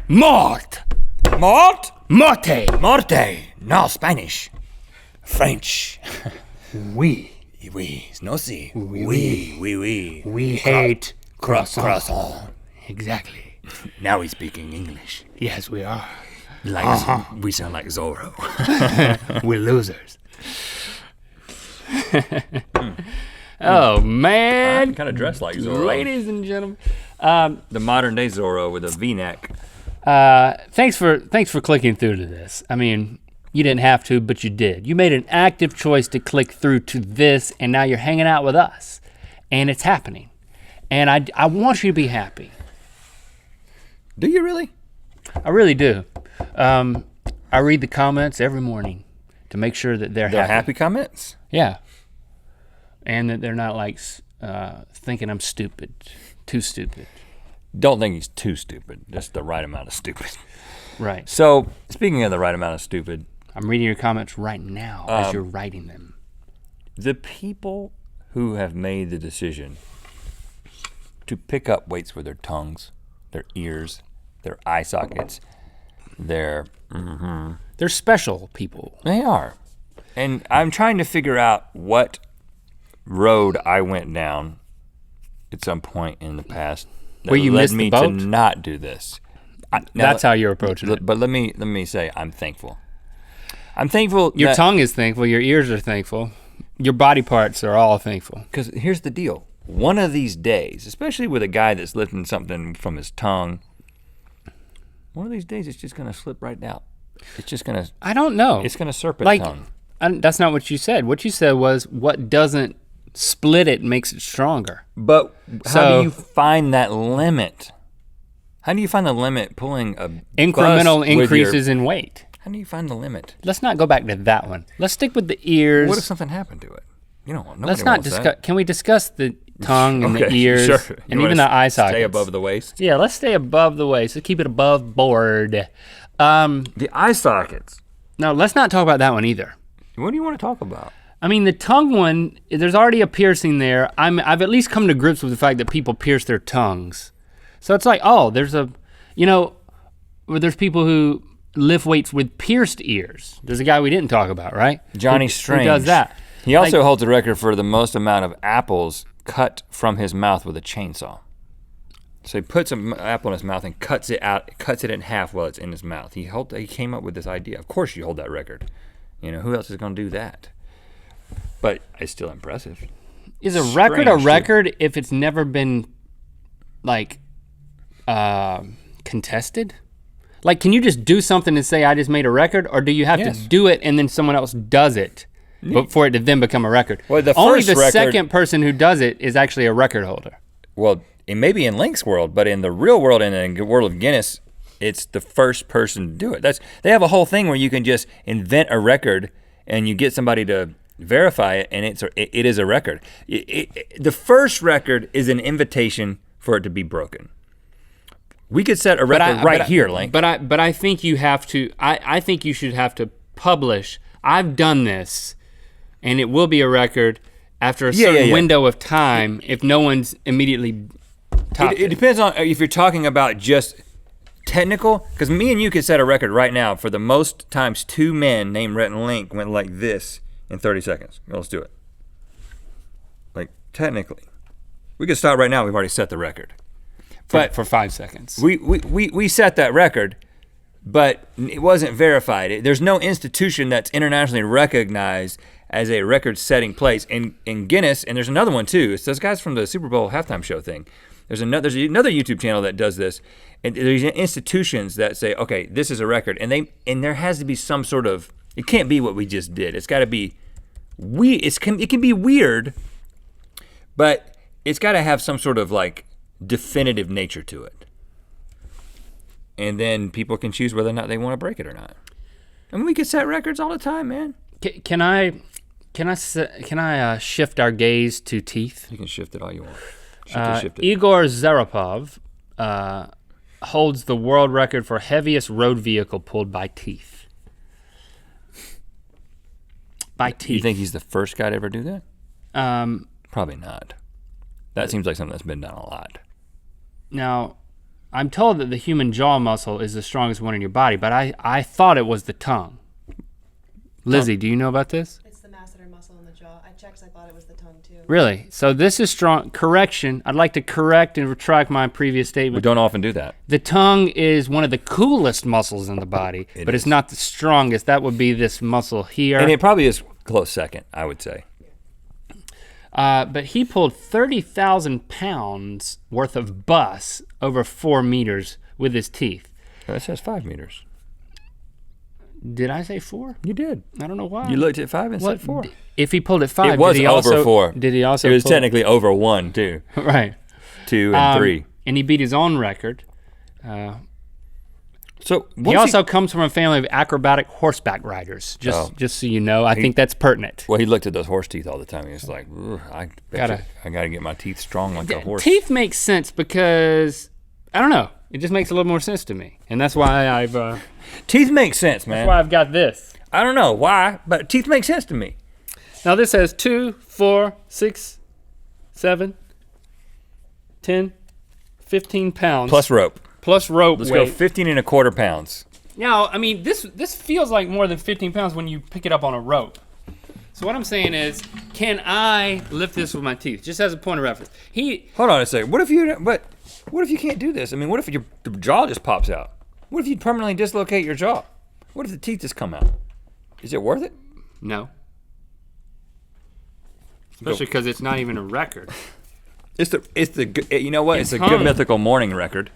Mort. Mort? Morte. Morte. No, Spanish. French. Oui. Oui. No, si. Oui. Oui. We hate Croissant. Exactly. Now he's speaking English. Yes, we are. Like we sound like Zorro. We're losers. Oh, man. I'm kind of dressed like Zorro. Ladies and gentlemen. The modern day Zorro with a V-neck. Thanks for clicking through to this. I mean, you didn't have to, but you did. You made an active choice to click through to this, and now you're hanging out with us. And it's happening. And I want you to be happy. Do you really? I really do. I read the comments every morning to make sure that they're happy comments? Yeah. And that they're not like thinking I'm stupid, too stupid. Don't think he's too stupid, just the right amount of stupid. Right. So, speaking of the right amount of stupid. I'm reading your comments right now as you're writing them. The people who have made the decision to pick up weights with their tongues, their ears, their eye sockets, they're special people. They are. And I'm trying to figure out what road I went down at some point in the past that Where you led missed me the boat? to not do this. That's how you're approaching it. But let me say I'm thankful. I'm thankful Your tongue is thankful, your ears are thankful, your body parts are all thankful. Because here's the deal. One of these days, especially with a guy that's lifting something from his tongue, one of these days it's just gonna slip right out. It's just gonna. I don't know. It's gonna serpent tongue. That's not what you said. What you said was what doesn't split it makes it stronger. But how do you find that limit? How do you find the limit pulling a incremental increases in weight? How do you find the limit? Let's not go back to that one. Let's stick with the ears. What if something happened to it? You don't want. Let's not discuss. Can we discuss the tongue and the ears sure. and even the eye sockets? Stay above the waist. Yeah, let's stay above the waist. Let's keep it above board. The eye sockets. No, let's not talk about that one either. What do you want to talk about? I mean, the tongue one, there's already a piercing there. I've at least come to grips with the fact that people pierce their tongues. So it's like, oh, there's people who lift weights with pierced ears. There's a guy we didn't talk about, right? Johnny Strange. Who does that. He also holds the record for the most amount of apples cut from his mouth with a chainsaw. So he puts an apple in his mouth and cuts it in half while it's in his mouth. He came up with this idea. Of course you hold that record. You know, who else is gonna do that? But it's still impressive. Is a record a record if it's never been like contested? Like, can you just do something and say I just made a record, or do you have to do it and then someone else does it for it to then become a record? Well, only the second person who does it is actually a record holder. Well, it may be in Link's world, but in the real world, in the world of Guinness, it's the first person to do it. They have a whole thing where you can just invent a record and you get somebody to verify it, and it is a record. The first record is an invitation for it to be broken. We could set a record here, Link. But I think you have to. I think you should have to publish. I've done this, and it will be a record after a certain window of time if no one's immediately topped it. It depends on if you're talking about just technical, because me and you could set a record right now for the most times two men named Rhett and Link went like this in 30 seconds. Let's do it. Like, technically. We could start right now. We've already set the record. But for 5 seconds. We set that record, but it wasn't verified. There's no institution that's internationally recognized as a record-setting place. In Guinness, and there's another one too. It's those guys from the Super Bowl halftime show thing. There's another YouTube channel that does this, and there's institutions that say, okay, this is a record, and there has to be some sort of. It can't be what we just did. It's got to be. It can be weird, but it's got to have some sort of like definitive nature to it, and then people can choose whether or not they want to break it or not. I mean, we can set records all the time, man. Can I shift our gaze to teeth? You can shift it all you want. Igor Zarapov holds the world record for heaviest road vehicle pulled by teeth. By teeth. You think he's the first guy to ever do that? Probably not. That seems like something that's been done a lot. Now, I'm told that the human jaw muscle is the strongest one in your body, but I thought it was the tongue. Lizzie, do you know about this? It's the masseter muscle in the jaw. I checked, I thought it was the tongue too. Really? So this is strong. Correction. I'd like to correct and retract my previous statement. We don't often do that. The tongue is one of the coolest muscles in the body, but it's not the strongest. That would be this muscle here. And it probably is close second, I would say. But he pulled 30,000 pounds worth of bus over 4 meters with his teeth. That says 5 meters. Did I say 4? You did. I don't know why. You looked at 5 and said 4. If he pulled it 5, It was did he over also, 4. Did he also? It was technically over 1 too. Right. 2 and 3. And he beat his own record. So He also comes from a family of acrobatic horseback riders. Just so you know, I think that's pertinent. Well, he looked at those horse teeth all the time. He was like, I gotta get my teeth strong like a horse. Teeth make sense because I don't know. It just makes a little more sense to me, and that's why I've. Teeth make sense, man. That's why I've got this. I don't know why, but teeth make sense to me. Now this has 2, 4, 6, 7, 10, 15 pounds. Plus rope. Plus rope Let's weight. go 15 and a quarter pounds. Now, I mean, this feels like more than 15 pounds when you pick it up on a rope. So what I'm saying is, can I lift this with my teeth? Just as a point of reference. Hold on a second. What if you can't do this? I mean, what if your jaw just pops out? What if you permanently dislocate your jaw? What if the teeth just come out? Is it worth it? No. Especially because it's not even a record. It's the you know what? It's a good hung. Mythical Morning record.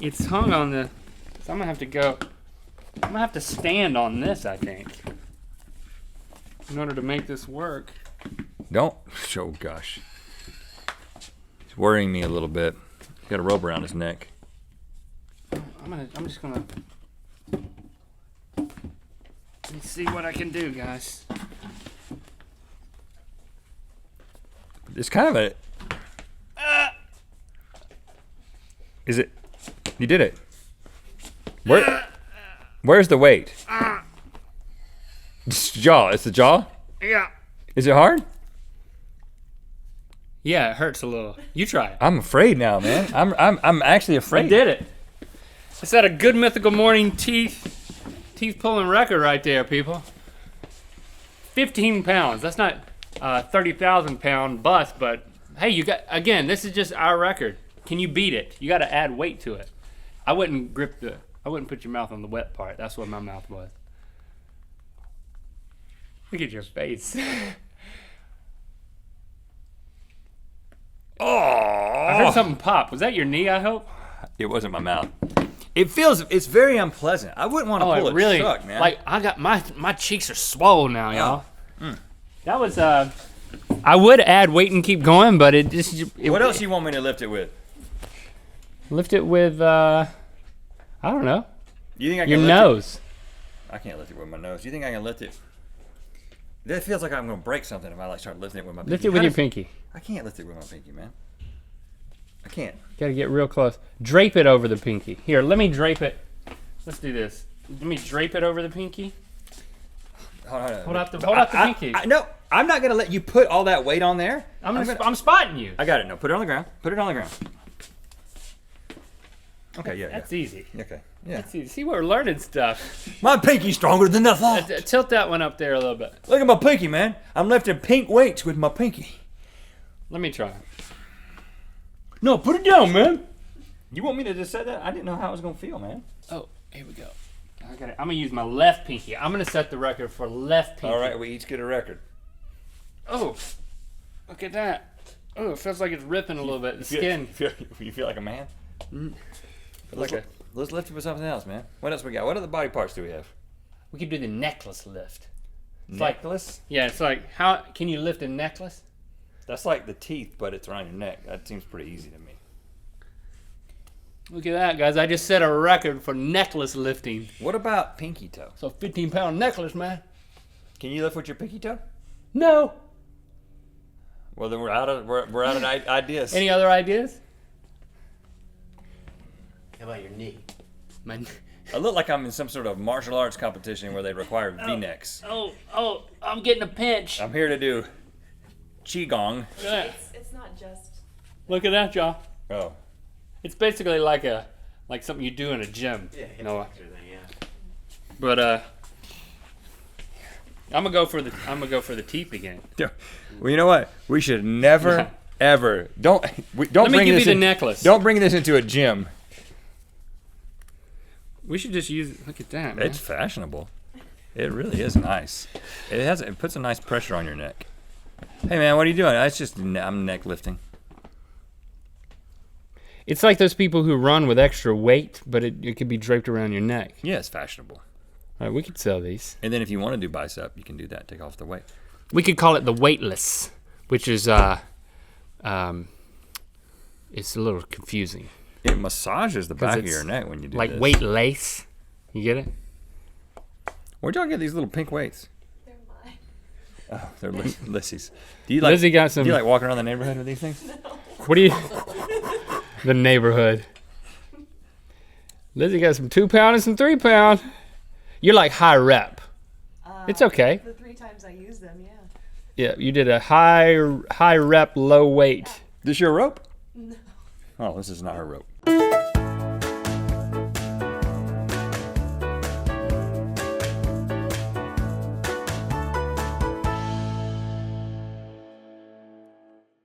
It's hung on the, so I'm gonna have to stand on this, I think, in order to make this work. Don't. Oh gosh. It's worrying me a little bit. He's got a rope around his neck. I'm just gonna, let me see what I can do, guys. It's kind of a. Is it? You did it. Where's the weight? It's the jaw. It's the jaw. Yeah. Is it hard? Yeah, it hurts a little. You try it. I'm afraid now, man. I'm actually afraid. I did it. Is that a good Mythical Morning teeth pulling record right there, people? 15 pounds. That's not 30,000 pound bust, but hey, you got, again, this is just our record. Can you beat it? You got to add weight to it. I wouldn't put your mouth on the wet part. That's what my mouth was. Look at your face. Oh! I heard something pop. Was that your knee, I hope? It wasn't my mouth. It's very unpleasant. I wouldn't want to pull it. Really, Suck, man. like I got my cheeks are swollen now, y'all. That was I would add weight and keep going, but it just. What else you want me to lift it with? Lift it with I don't know. You think I can Your lift nose. it? I can't lift it with my nose. You think I can lift it? That feels like I'm gonna break something if I start lifting it with my pinky. Lift it with your pinky. I can't lift it with my pinky, man. I can't. Gotta get real close. Drape it over the pinky. Here, let me drape it. Let's do this. Let me drape it over the pinky. Hold on. Hold up the pinky. No, I'm not gonna let you put all that weight on there. I'm spotting you. I got it. No, put it on the ground. Put it on the ground. Okay, yeah. That's easy. Okay, yeah. That's easy. See, we're learning stuff. My pinky's stronger than I thought. Tilt that one up there a little bit. Look at my pinky, man. I'm lifting pink weights with my pinky. Let me try. No, put it down, man. You want me to just say that? I didn't know how it was gonna feel, man. Oh, here we go. I got it. I'm gonna use my left pinky. I'm gonna set the record for left pinky. All right, we each get a record. Oh, look at that. Oh, it feels like it's ripping a little bit. The skin. You feel like a man? Let's Let's lift it with something else, man. What else we got? What other body parts do we have? We could do the necklace lift. It's Necklace? Yeah, it's like, how can you lift a necklace? That's like the teeth, but it's around your neck. That seems pretty easy to me. Look at that, guys. I just set a record for necklace lifting. What about pinky toe? So 15-pound necklace, man. Can you lift with your pinky toe? No. Well, then we're out of ideas. Any other ideas? How about your knee? I look like I'm in some sort of martial arts competition where they require V-necks. Oh, I'm getting a pinch. I'm here to do qigong. Look at that. It's not just. Look at that, y'all. Oh. It's basically like like something you do in a gym. Yeah, hip Noah. flexor thing, yeah. But I'm gonna go for the teep again. Yeah. Well, you know what? We should never, ever don't Let me bring give this you the in- necklace. Don't bring this into a gym. We should just use. Look at that, man. It's fashionable. It really is nice. It puts a nice pressure on your neck. Hey man, what are you doing? It's just I'm neck lifting. It's like those people who run with extra weight, but it could be draped around your neck. Yeah, it's fashionable. All right, we could sell these. And then if you want to do bicep, you can do that. Take off the weight. We could call it the weightless, which is it's a little confusing. It massages the back of it's your neck when you do Like this. weight lace. You get it? Where'd y'all get these little pink weights? They're mine. Oh, they're Lizzie's. Do you like? Lizzie got some. Do you like walking around the neighborhood with these things? What do you? The neighborhood. Lizzie got some 2 pound and some 3 pound. You're like high rep. It's okay. The 3 times I use them, yeah. Yeah, you did a high rep, low weight. This your rope? No. Oh, this is not her rope.